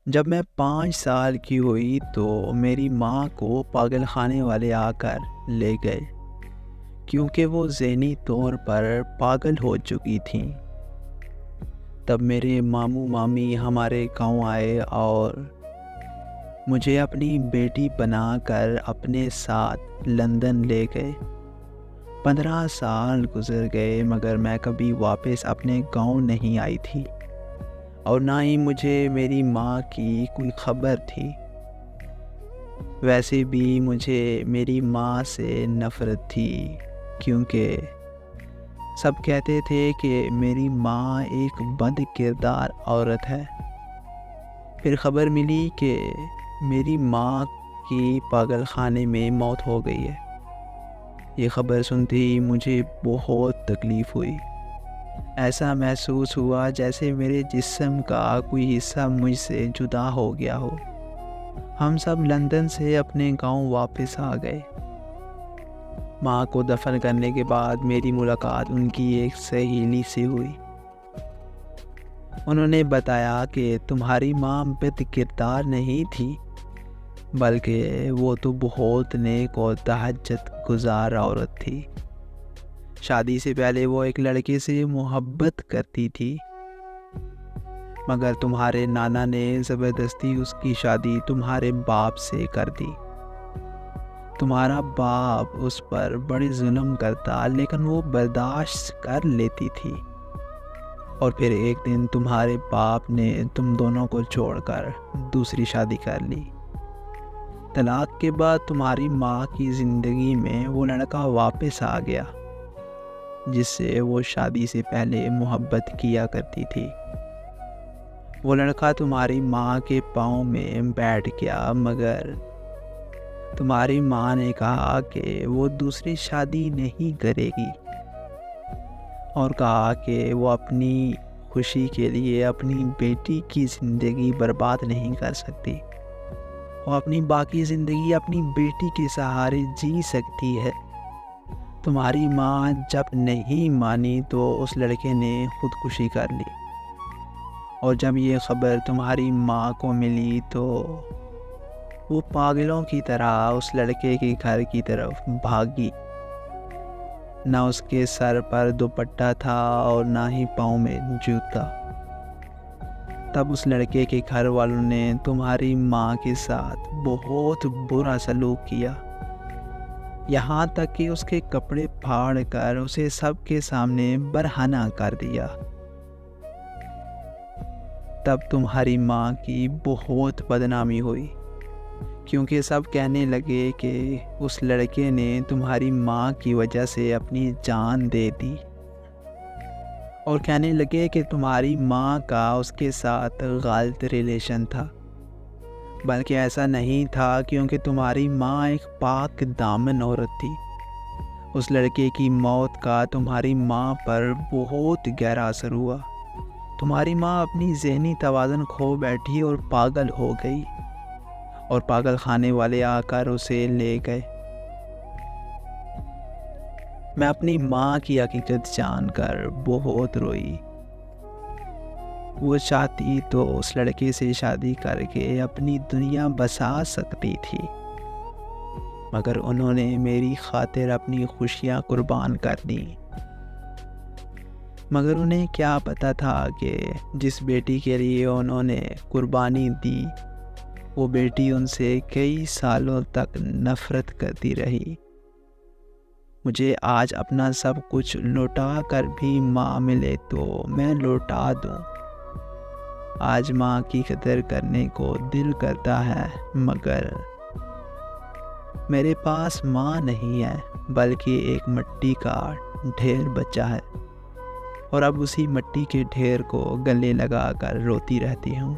जब मैं 5 साल की हुई तो मेरी माँ को पागल खाने वाले आकर ले गए क्योंकि वो ज़हनी तौर पर पागल हो चुकी थीं। तब मेरे मामू मामी हमारे गांव आए और मुझे अपनी बेटी बनाकर अपने साथ लंदन ले गए। 15 साल गुजर गए मगर मैं कभी वापस अपने गांव नहीं आई थी और ना ही मुझे मेरी माँ की कोई खबर थी। वैसे भी मुझे मेरी माँ से नफ़रत थी क्योंकि सब कहते थे कि मेरी माँ एक बद किरदार औरत है। फिर खबर मिली कि मेरी माँ की पागल खाने में मौत हो गई है। ये खबर सुनते ही मुझे बहुत तकलीफ़ हुई। ऐसा महसूस हुआ जैसे मेरे जिस्म का कोई हिस्सा मुझसे जुदा हो गया हो। हम सब लंदन से अपने गांव वापस आ गए। माँ को दफन करने के बाद मेरी मुलाकात उनकी एक सहेली से हुई। उन्होंने बताया कि तुम्हारी माँ बद किरदार नहीं थी बल्कि वो तो बहुत नेक और तहज्जुद गुजार औरत थी। शादी से पहले वो एक लड़के से मोहब्बत करती थी मगर तुम्हारे नाना ने ज़बरदस्ती उसकी शादी तुम्हारे बाप से कर दी। तुम्हारा बाप उस पर बड़े जुल्म करता लेकिन वो बर्दाश्त कर लेती थी और फिर एक दिन तुम्हारे बाप ने तुम दोनों को छोड़कर दूसरी शादी कर ली। तलाक के बाद तुम्हारी माँ की ज़िंदगी में वो लड़का वापस आ गया जिससे वो शादी से पहले मोहब्बत किया करती थी। वो लड़का तुम्हारी माँ के पाँव में बैठ गया मगर तुम्हारी माँ ने कहा कि वो दूसरी शादी नहीं करेगी और कहा कि वो अपनी खुशी के लिए अपनी बेटी की ज़िंदगी बर्बाद नहीं कर सकती और अपनी बाकी ज़िंदगी अपनी बेटी के सहारे जी सकती है। तुम्हारी माँ जब नहीं मानी तो उस लड़के ने खुदकुशी कर ली और जब ये खबर तुम्हारी माँ को मिली तो वो पागलों की तरह उस लड़के के घर की तरफ भागी। ना उसके सर पर दुपट्टा था और ना ही पाँव में जूता। तब उस लड़के के घर वालों ने तुम्हारी माँ के साथ बहुत बुरा सलूक किया, यहाँ तक कि उसके कपड़े फाड़ कर उसे सबके सामने बरहना कर दिया। तब तुम्हारी माँ की बहुत बदनामी हुई क्योंकि सब कहने लगे कि उस लड़के ने तुम्हारी माँ की वजह से अपनी जान दे दी और कहने लगे कि तुम्हारी माँ का उसके साथ गलत रिलेशन था। बल्कि ऐसा नहीं था क्योंकि तुम्हारी माँ एक पाक दामन औरत थी। उस लड़के की मौत का तुम्हारी माँ पर बहुत गहरा असर हुआ। तुम्हारी माँ अपनी ज़हनी तवाज़ुन खो बैठी और पागल हो गई और पागल खाने वाले आकर उसे ले गए। मैं अपनी माँ की हकीकत जानकर बहुत रोई। वो चाहती तो उस लड़के से शादी करके अपनी दुनिया बसा सकती थी मगर उन्होंने मेरी खातिर अपनी खुशियाँ कुर्बान कर दी। मगर उन्हें क्या पता था कि जिस बेटी के लिए उन्होंने कुर्बानी दी वो बेटी उनसे कई सालों तक नफ़रत करती रही। मुझे आज अपना सब कुछ लौटा कर भी माँ मिले तो मैं लौटा दूँ। आज माँ की कदर करने को दिल करता है मगर मेरे पास माँ नहीं है बल्कि एक मिट्टी का ढेर बचा है और अब उसी मिट्टी के ढेर को गले लगा कर रोती रहती हूँ।